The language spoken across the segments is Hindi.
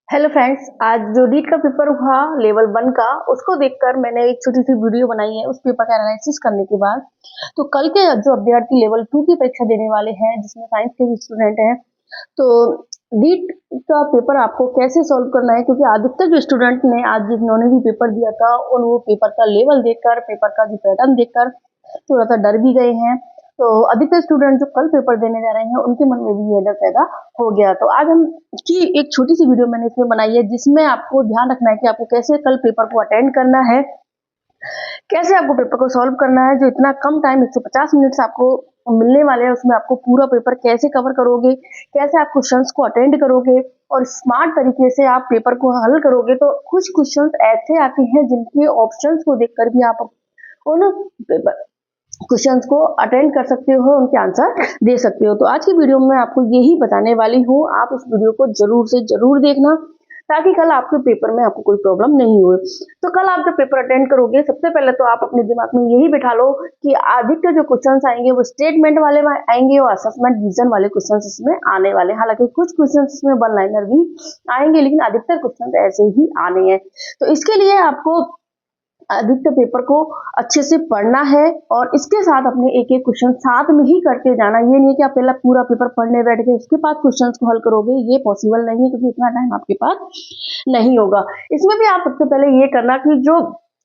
हेलो फ्रेंड्स, आज जो नीट का पेपर हुआ लेवल 1 का, उसको देखकर मैंने एक छोटी-सी वीडियो बनाई है उस पेपर का एनालिसिस करने के बाद। तो कल के जो अभ्यर्थी लेवल 2 की परीक्षा देने वाले हैं, जिसमें साइंस के भी स्टूडेंट हैं, तो नीट का पेपर आपको कैसे सॉल्व करना है, क्योंकि अधिकतर जो स्टूडेंट ने आज जिन्होंने भी पेपर दिया था, उन वो पेपर का लेवल देखकर, पेपर का जो पैटर्न देखकर थोड़ा-सा डर भी गए हैं। तो अधिकतर स्टूडेंट जो कल पेपर देने जा रहे हैं, उनके मन में भी ये डर पैदा हो गया। तो आज हम की एक छोटी-सी वीडियो मैंने इसमें बनाई है, जिसमें आपको ध्यान रखना है कि आपको कैसे कल पेपर को अटेंड करना है, कैसे आपको पेपर को सॉल्व करना है। जो इतना कम टाइम 150 मिनट्स आपको मिलने वाले हैं, उसमें आपको पूरा पेपर कैसे कवर करोगे, कैसे आप क्वेश्चंस को अटेंड करोगे और स्मार्ट तरीके से आप पेपर को हल करोगे। तो कुछ क्वेश्चंस ऐसे आते हैं जिनके ऑप्शंस को देखकर भी आप उन पेपर क्वेश्चंस को अटेंड कर सकते हो, उनके आंसर दे सकते हो। तो आज की वीडियो में आपको यही बताने वाली हूँ। आप इस वीडियो को जरूर से जरूर देखना, ताकि कल आपके पेपर में आपको कोई प्रॉब्लम नहीं हो। तो कल आप जब पेपर अटेंड करोगे, सबसे पहले तो आप अपने दिमाग में यही बिठा लो कि अधिकतर जो क्वेश्चंस आएंगे वो स्टेटमेंट वाले आएंगे और असेसमेंट रीजन वाले क्वेश्चंस इसमें आने वाले। हालांकि कुछ क्वेश्चंस इसमें वन लाइनर भी आएंगे, लेकिन अधिकतर क्वेश्चंस ऐसे ही आने हैं। तो इसके लिए आपको अधिकतर पेपर को अच्छे से पढ़ना है और इसके साथ अपने एक एक क्वेश्चन साथ में ही करते जाना। ये नहीं कि आप पहला पूरा पेपर पढ़ने बैठ गए उसके बाद क्वेश्चंस को हल करोगे, ये पॉसिबल नहीं है, क्योंकि इतना टाइम आपके पास नहीं होगा। इसमें भी आप सबसे पहले ये करना कि जो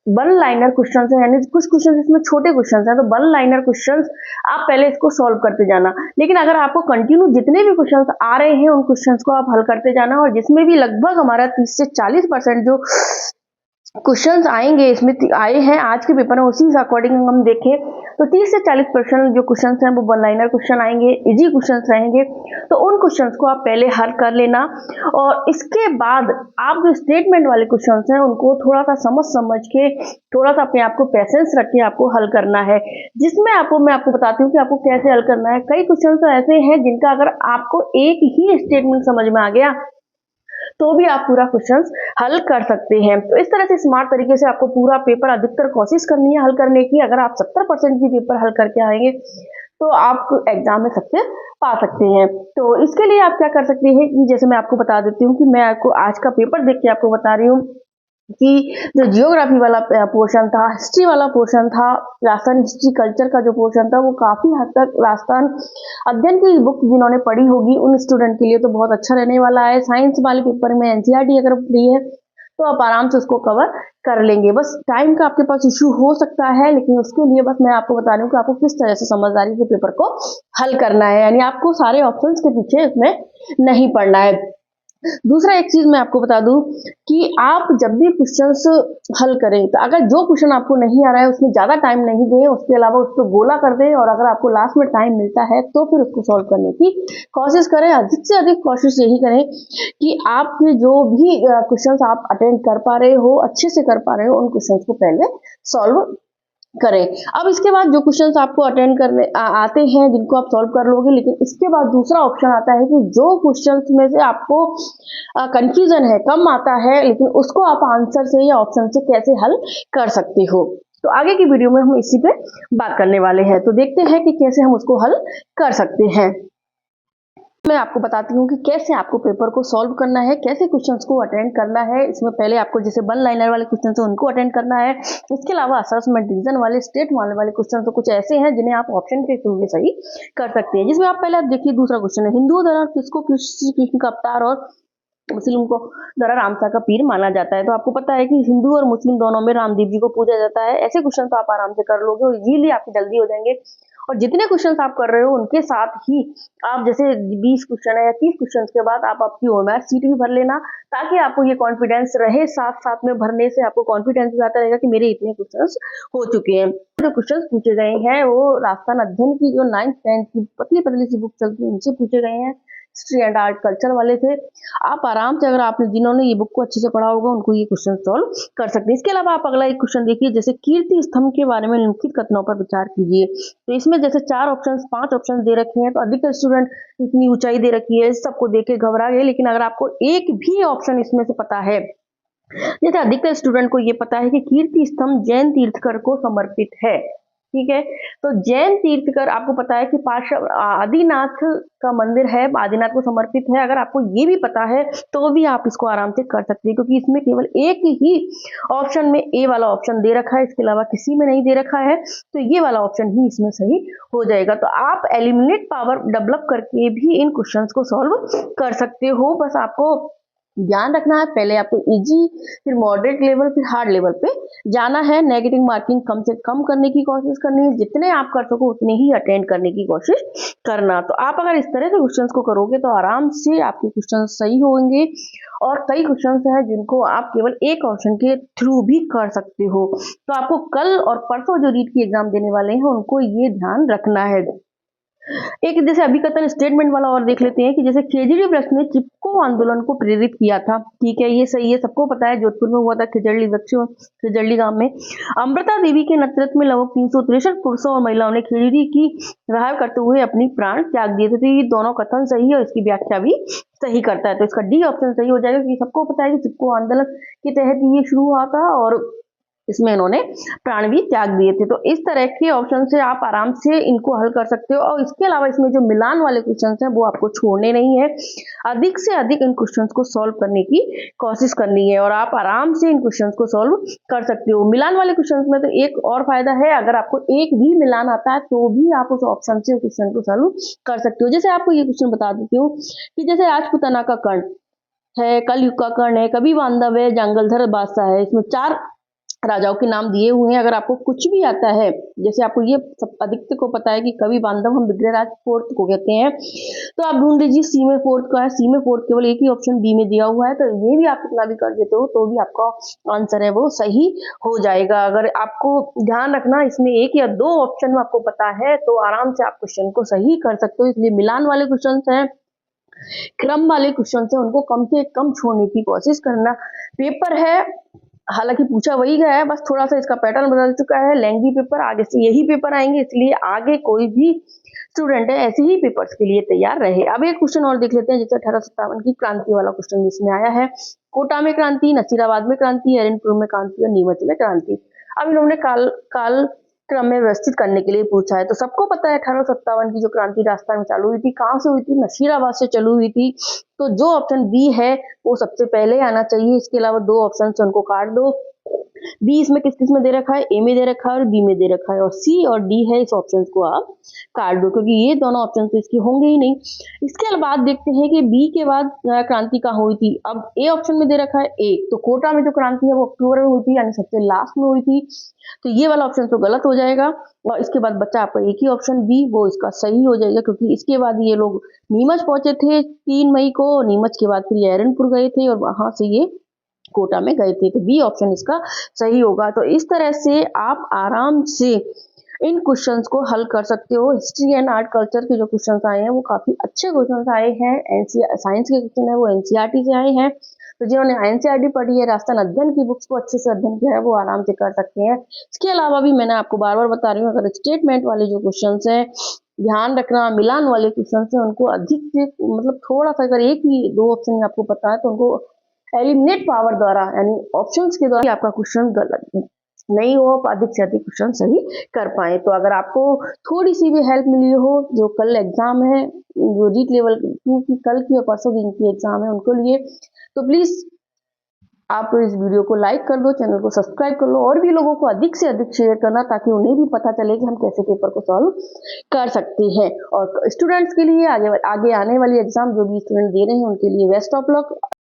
वन लाइनर क्वेश्चन है, यानी कुछ क्वेश्चन इसमें छोटे क्वेश्चन है, तो वन लाइनर क्वेश्चन आप पहले इसको सॉल्व करते जाना। लेकिन अगर आपको कंटिन्यू जितने भी क्वेश्चन आ रहे हैं उन क्वेश्चन को आप हल करते जाना, और जिसमें भी लगभग हमारा 30 से 40% जो क्वेश्चंस आएंगे इसमें आए हैं आज के पेपर में, उसी के अकॉर्डिंग हम देखें तो 30 से 40% जो क्वेश्चंस हैं वो वन लाइनर क्वेश्चन आएंगे, इजी क्वेश्चंस रहेंगे। तो उन क्वेश्चंस को आप पहले हल कर लेना, और इसके बाद आप जो स्टेटमेंट वाले क्वेश्चंस हैं उनको थोड़ा सा समझ के, थोड़ा सा अपने आप को पेशेंस रख के आपको हल करना है। जिसमें मैं आपको बताती हूँ कि आपको कैसे हल करना है। कई क्वेश्चन तो ऐसे हैं जिनका अगर आपको एक ही स्टेटमेंट समझ में आ गया तो भी आप पूरा क्वेश्चन हल कर सकते हैं। तो इस तरह से स्मार्ट तरीके से आपको पूरा पेपर अधिकतर कोशिश करनी है हल करने की। अगर आप 70% भी पेपर हल करके आएंगे तो आप एग्जाम में सक्सेस पा सकते हैं। तो इसके लिए आप क्या कर सकते हैं कि जैसे मैं आपको बता देती हूँ कि मैं आपको आज का पेपर देख के आपको बता रही हूँ कि जो जियोग्राफी वाला पोर्शन था, हिस्ट्री वाला पोर्शन था, राजस्थान हिस्ट्री कल्चर का जो पोर्शन था, वो काफी हद तक राजस्थान अध्ययन की बुक जिन्होंने पढ़ी होगी उन स्टूडेंट के लिए तो बहुत अच्छा रहने वाला है। साइंस वाले पेपर में एनसीईआरटी अगर फ्री है तो आप आराम से उसको कवर कर लेंगे। बस टाइम का आपके पास इश्यू हो सकता है, लेकिन उसके लिए बस मैं आपको बता रही हूँ कि आपको किस तरह से समझदारी से पेपर को हल करना है, यानी आपको सारे ऑप्शंस के पीछे इसमें नहीं पड़ना है। दूसरा एक चीज मैं आपको बता दूं कि आप जब भी क्वेश्चंस हल करें तो अगर जो क्वेश्चन आपको नहीं आ रहा है उसमें ज्यादा टाइम नहीं दें, उसके अलावा उसको गोला कर दें, और अगर आपको लास्ट में टाइम मिलता है तो फिर उसको सॉल्व करने की कोशिश करें। अधिक से अधिक कोशिश यही करें कि आप जो भी क्वेश्चंस आप अटेंड कर पा रहे हो, अच्छे से कर पा रहे हो, उन क्वेश्चंस को पहले सॉल्व करें। अब इसके बाद जो क्वेश्चंस आपको अटेंड करने आते हैं जिनको आप सॉल्व कर लोगे, लेकिन इसके बाद दूसरा ऑप्शन आता है कि जो क्वेश्चंस में से आपको कंफ्यूजन है, कम आता है, लेकिन उसको आप आंसर से या ऑप्शन से कैसे हल कर सकते हो। तो आगे की वीडियो में हम इसी पे बात करने वाले हैं। तो देखते हैं कि कैसे हम उसको हल कर सकते हैं। मैं आपको बताती हूँ कि कैसे आपको पेपर को सॉल्व करना है, कैसे क्वेश्चंस को अटेंड करना है। इसमें पहले आपको जैसे वन लाइनर वाले क्वेश्चन है उनको अटेंड करना है। इसके अलावा असेसमेंट रीजन वाले, स्टेट वाले क्वेश्चन तो कुछ ऐसे हैं जिन्हें आप ऑप्शन के थ्रू सही कर सकते हैं। जिसमें आप पहले देखिए दूसरा क्वेश्चन है, हिंदुओं द्वारा किसको कृष्ण का अवतार और मुस्लिम को द्वारा रामसा का पीर माना जाता है। तो आपको पता है कि हिंदू और मुस्लिम दोनों में रामदेव जी को पूजा जाता है। ऐसे क्वेश्चन तो आप आराम से कर लोगे और इजीली आपकी जल्दी हो जाएंगे। और जितने क्वेश्चन आप कर रहे हो उनके साथ ही आप जैसे 20 क्वेश्चन है या 30 क्वेश्चन के बाद आप आपकी ओएमआर सीट भी भर लेना, ताकि आपको ये कॉन्फिडेंस रहे। साथ साथ में भरने से आपको कॉन्फिडेंस आता रहेगा कि मेरे इतने क्वेश्चन हो चुके हैं। जो क्वेश्चन पूछे गए हैं वो राजस्थान अध्ययन की जो 9th 10th की पतली पतली सी बुक चलती है उनसे पूछे गए हैं। हिस्ट्री एंड आर्ट कल्चर वाले थे। आप आराम से, अगर आपने जिन्होंने ये बुक को अच्छे से पढ़ा होगा उनको ये क्वेश्चन सॉल्व कर सकते हैं। इसके अलावा आप अगला एक क्वेश्चन देखिए, जैसे कीर्ति स्तंभ के बारे में निम्नलिखित कथनों पर विचार कीजिए। तो इसमें जैसे 4 ऑप्शन 5 ऑप्शन दे रखे हैं, तो अधिकतर स्टूडेंट इतनी ऊंचाई दे रखी है, सबको देख के घबरा गए। लेकिन अगर आपको एक भी ऑप्शन इसमें से पता है, जैसे अधिकतर स्टूडेंट को ये पता है कि कीर्ति स्तंभ जैन तीर्थकर को समर्पित है, ठीक है। तो जैन तीर्थकर, आपको पता है कि पार्श्व आदिनाथ का मंदिर है, आदिनाथ को समर्पित है। अगर आपको ये भी पता है तो भी आप इसको आराम से कर सकते हैं, क्योंकि इसमें केवल एक ही ऑप्शन में ए वाला ऑप्शन दे रखा है, इसके अलावा किसी में नहीं दे रखा है। तो ये वाला ऑप्शन ही इसमें सही हो जाएगा। तो आप एलिमिनेट पावर डेवलप करके भी इन क्वेश्चंस को सॉल्व कर सकते हो। बस आपको ध्यान रखना है, पहले आपको इजी, फिर मॉडरेट लेवल, फिर हार्ड लेवल पे जाना है। नेगेटिव मार्किंग कम से कम करने की कोशिश करनी है, जितने आप कर सको उतने ही अटेंड करने की कोशिश करना। तो आप अगर इस तरह से क्वेश्चंस को करोगे तो आराम से आपके क्वेश्चन सही होंगे। और कई क्वेश्चंस हैं जिनको आप केवल एक ऑप्शन के थ्रू भी कर सकते हो। तो आपको कल और परसों जो रीट की एग्जाम देने वाले हैं उनको ये ध्यान रखना है। एक जैसे अभिकथन स्टेटमेंट वाला और देख लेते हैं कि जैसे केजरी वृक्ष ने चिपको आंदोलन को प्रेरित किया था। ठीक है, ये सही है, सबको पता है, जोधपुर में हुआ था खिजड़ी वृक्ष, खिजड़ी गांव में। अमृता देवी के नेतृत्व में लगभग 363 पुरुषों और महिलाओं ने खिजड़ी की रहाव करते हुए अपनी प्राण त्याग दिए थे। तो ये दोनों कथन सही है और इसकी व्याख्या भी सही करता है। तो इसका डी ऑप्शन सही हो जाएगा, क्योंकि सबको पता है कि चिपको आंदोलन के तहत ये शुरू हुआ था और इसमें इन्होंने प्राण भी त्याग दिए थे। तो इस तरह के ऑप्शन से आप आराम से इनको हल कर सकते हो। और इसके अलावा इसमें जो मिलान वाले क्वेश्चन हैं वो आपको छोड़ने नहीं है, अधिक से अधिक इन क्वेश्चंस को सॉल्व करने की कोशिश करनी है और आप आराम से इन क्वेश्चंस को सॉल्व कर सकते हो। मिलान वाले क्वेश्चंस में तो एक और फायदा है, अगर आपको एक भी मिलान आता है तो भी आप उस ऑप्शन से क्वेश्चन को सॉल्व कर सकते हो। जैसे आपको ये क्वेश्चन बता देती हूँ कि जैसे राजपुताना का कर्ण है, कलयुग का कर्ण है, कवि बांधव है, जंगलधर बादशाह है, इसमें 4 राजाओं के नाम दिए हुए हैं। अगर आपको कुछ भी आता है, जैसे आपको ये सब अधिकतर को पता है कि कवि बांधव हम विग्रहराज फोर्थ को कहते हैं, तो आप ढूंढ लीजिए सी में फोर्थ का है। सी में फोर्थ केवल एक ही ऑप्शन बी में दिया हुआ है, तो ये भी आप कितना भी कर देते हो तो भी आपका आंसर है वो सही हो जाएगा। अगर आपको ध्यान रखना, इसमें एक या 2 ऑप्शन में आपको पता है तो आराम से आप क्वेश्चन को सही कर सकते हो। इसलिए मिलान वाले क्वेश्चन हैं, क्रम वाले क्वेश्चन है, उनको कम से कम छोड़ने की कोशिश करना। पेपर है, हालांकि पूछा वही गया है, बस थोड़ा सा इसका पैटर्न बदल चुका है, लेंगी पेपर, आगे से यही पेपर आएंगे, इसलिए आगे कोई भी स्टूडेंट है ऐसे ही पेपर्स के लिए तैयार रहे। अब एक क्वेश्चन और देख लेते हैं, जैसे 1857 की क्रांति वाला क्वेश्चन जिसमें आया है, कोटा में क्रांति, नसीराबाद में क्रांति, एरनपुर में क्रांति और नीमच में क्रांति। अब इन्होंने काल क्रम में व्यवस्थित करने के लिए पूछा है। तो सबको पता है 1857 की जो क्रांति राजस्थान में चालू हुई थी, कहाँ से हुई थी? नसीराबाद से चालू हुई थी। तो जो ऑप्शन बी है वो सबसे पहले आना चाहिए। इसके अलावा 2 ऑप्शन से उनको काट दो। बी इसमें किस किस में दे रखा है? ए में दे रखा है और बी में दे रखा है, और सी और डी है, इस ऑप्शन को आप काट दो, क्योंकि ये दोनों ऑप्शन तो इसके होंगे ही नहीं। इसके बाद देखते हैं कि बी के बाद क्रांति कहाँ हुई थी। अब ए ऑप्शन में दे रखा है ए, तो कोटा में जो क्रांति है वो अक्टूबर में हुई थी, यानी सबसे लास्ट में हुई थी। तो ये वाला ऑप्शन तो गलत हो जाएगा और इसके बाद बचा आपका एक ही ऑप्शन बी, वो इसका सही हो जाएगा, क्योंकि इसके बाद ये लोग नीमच पहुंचे थे 3 मई को। नीमच के बाद फिर एरनपुर गए थे और वहां से ये कोटा में गए थे। तो बी ऑप्शन इसका सही होगा। तो इस तरह से आप आराम से इन क्वेश्चंस को हल कर सकते हो। हिस्ट्री एंड आर्ट कल्चर के जो क्वेश्चंस आए हैं वो काफी अच्छे क्वेश्चंस आए हैं। साइंस के क्वेश्चन है वो एनसीईआरटी से आए हैं, तो जिन्होंने एनसीईआरटी पढ़ी है, राजस्थान अध्ययन की बुक्स को अच्छे से अध्ययन किया है, वो आराम से कर सकते हैं। इसके अलावा भी मैंने आपको बार बार बता रही हूँ, अगर स्टेटमेंट वाले जो क्वेश्चन है, ध्यान रखना, मिलान वाले क्वेश्चन है, उनको अधिक से मतलब थोड़ा सा, अगर एक ही 2 ऑप्शन आपको पता है तो उनको एलिमिनेट पावर द्वारा, यानी ऑप्शंस के द्वारा आपका क्वेश्चन गलत नहीं हो, अधिक से अधिक क्वेश्चन सही कर पाए। तो अगर आपको थोड़ी सी भी हेल्प मिली हो, जो कल एग्जाम है, जो रीट लेवल 2 की कल की और परसों दिन की एग्जाम है उनको लिए, तो प्लीज आप इस वीडियो को लाइक कर दो, चैनल को सब्सक्राइब कर लो और भी लोगों को अधिक से अधिक शेयर करना, ताकि उन्हें भी पता चले कि हम कैसे पेपर को सॉल्व कर सकते हैं। और स्टूडेंट्स के लिए आगे आने वाली एग्जाम जो भी स्टूडेंट दे रहे हैं उनके लिए बेस्ट ऑफ लक।